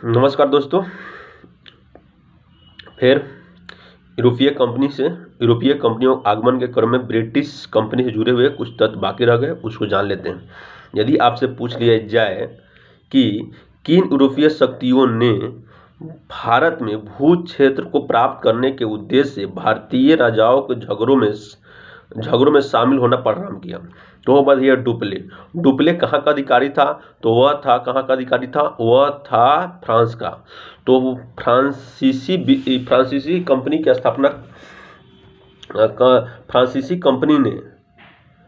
नमस्कार दोस्तों। फिर यूरोपीय कंपनियों आगमन के क्रम में ब्रिटिश कंपनी से जुड़े हुए कुछ तथ्य बाकी रह गए, उसको जान लेते हैं। यदि आपसे पूछ लिया जाए कि किन यूरोपीय शक्तियों ने भारत में भू क्षेत्र को प्राप्त करने के उद्देश्य से भारतीय राजाओं के झगड़ों में शामिल होना प्रारंभ किया, तो वह बताइए डुप्ले। डुप्ले कहाँ का अधिकारी था? तो वह था कहाँ का अधिकारी था? वह था फ्रांस का। तो फ्रांसीसी कंपनी की स्थापना फ्रांसीसी कंपनी ने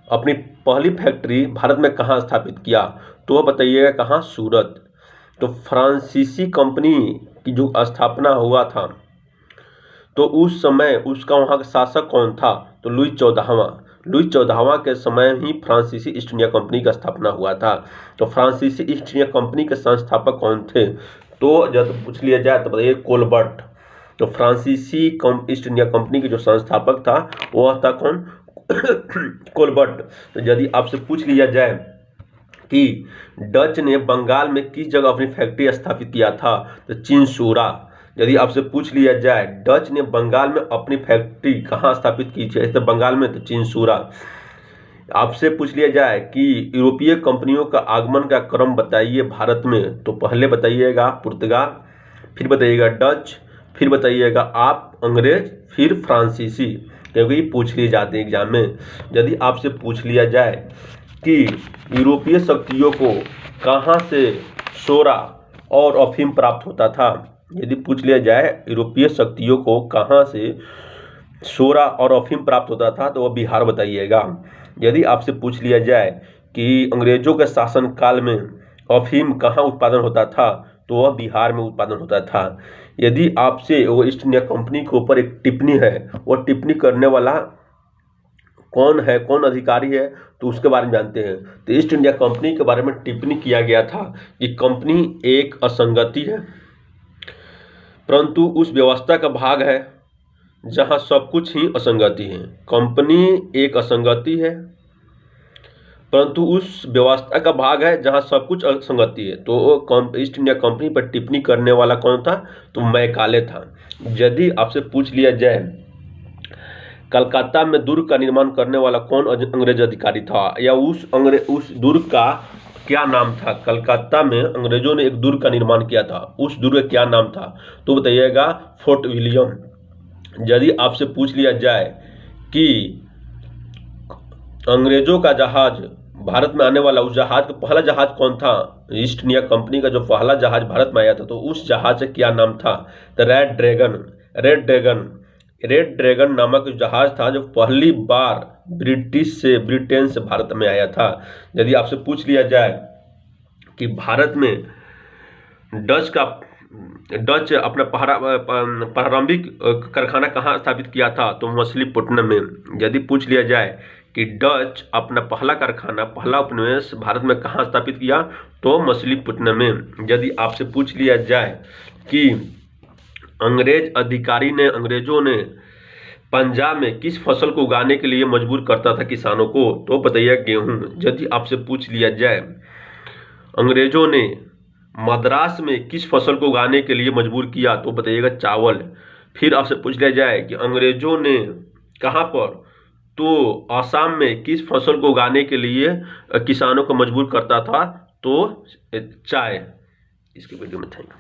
अपनी पहली फैक्ट्री भारत में कहाँ स्थापित किया? तो वह बताइएगा कहाँ? सूरत। तो फ्रांसीसी कंपनी की जो स्थापना हुआ था, तो उस समय उसका वहाँ का शासक कौन था? तो लुई 14वां। लुई 14वां के समय ही फ्रांसीसी ईस्ट इंडिया कंपनी का स्थापना हुआ था। तो फ्रांसीसी ईस्ट इंडिया कंपनी के संस्थापक कौन थे? तो जब पूछ लिया जाए तो बताइए कोलबर्ट। तो फ्रांसीसी ईस्ट इंडिया कंपनी के जो संस्थापक था वह था कौन? कोलबर्ट। तो यदि आपसे पूछ लिया जाए कि डच ने बंगाल में किस जगह अपनी फैक्ट्री स्थापित किया था? तो चिंसूरा। यदि आपसे पूछ लिया जाए डच ने बंगाल में अपनी फैक्ट्री कहाँ स्थापित की थी? तो बंगाल में, तो चिंसूरा। आपसे पूछ लिया जाए कि यूरोपीय कंपनियों का आगमन का क्रम बताइए भारत में, तो पहले बताइएगा पुर्तगाल, फिर बताइएगा डच, फिर बताइएगा आप अंग्रेज, फिर फ्रांसीसी, क्योंकि पूछ लिए जाते हैं एग्जाम में। यदि आपसे पूछ लिया जाए कि यूरोपीय शक्तियों को कहाँ से सोरा और अफीम प्राप्त होता था, यदि पूछ लिया जाए यूरोपीय शक्तियों को कहाँ से सोरा और अफीम प्राप्त होता था, तो वह बिहार बताइएगा। यदि आपसे पूछ लिया जाए कि अंग्रेजों के शासन काल में अफीम कहाँ उत्पादन होता था, तो वह बिहार में उत्पादन होता था। यदि आपसे वो ईस्ट इंडिया कंपनी के ऊपर एक टिप्पणी है, वो टिप्पणी करने वाला कौन है, कौन अधिकारी है, तो उसके बारे में जानते हैं। तो ईस्ट इंडिया कंपनी के बारे में टिप्पणी किया गया था कि कंपनी एक असंगति है, परंतु उस व्यवस्था का भाग है जहां सब कुछ ही असंगति है। कंपनी एक असंगति है, परंतु उस व्यवस्था का भाग है जहां सब कुछ असंगति है। तो ईस्ट इंडिया कंपनी पर टिप्पणी करने वाला कौन था? तो मैकाले था। यदि आपसे पूछ लिया जाए कलकत्ता में दुर्ग का निर्माण करने वाला कौन अंग्रेज अधिकारी था, या उस दुर्ग का क्या नाम था? कलकत्ता में अंग्रेजों ने एक दुर्ग का निर्माण किया था, उस दुर्ग का क्या नाम था? तो बताइएगा फोर्ट विलियम। यदि आपसे पूछ लिया जाए कि अंग्रेजों का जहाज भारत में आने वाला, उस जहाज का पहला जहाज कौन था? ईस्ट इंडिया कंपनी का जो पहला जहाज भारत में आया था, तो उस जहाज का क्या नाम था? तो रेड ड्रैगन नामक जहाज था जो पहली बार ब्रिटेन से भारत में आया था। यदि आपसे पूछ लिया जाए कि भारत में डच अपना प्रारंभिक कारखाना कहाँ स्थापित किया था, तो मछलीपट्टनम में। यदि पूछ लिया जाए कि डच अपना पहला उपनिवेश भारत में कहाँ स्थापित किया, तो मछलीपट्टनम में। यदि आपसे पूछ लिया जाए कि अंग्रेजों ने पंजाब में किस फसल को उगाने के लिए मजबूर करता था किसानों को, तो बताइए गेहूं। यदि आपसे पूछ लिया जाए अंग्रेजों ने मद्रास में किस फसल को उगाने के लिए मजबूर किया, तो बताइएगा चावल। फिर आपसे पूछ लिया जाए कि अंग्रेजों ने कहाँ पर, तो असम में किस फसल को उगाने के लिए किसानों को मजबूर करता था, तो चाय। इसके वीडियो में थैंक यू।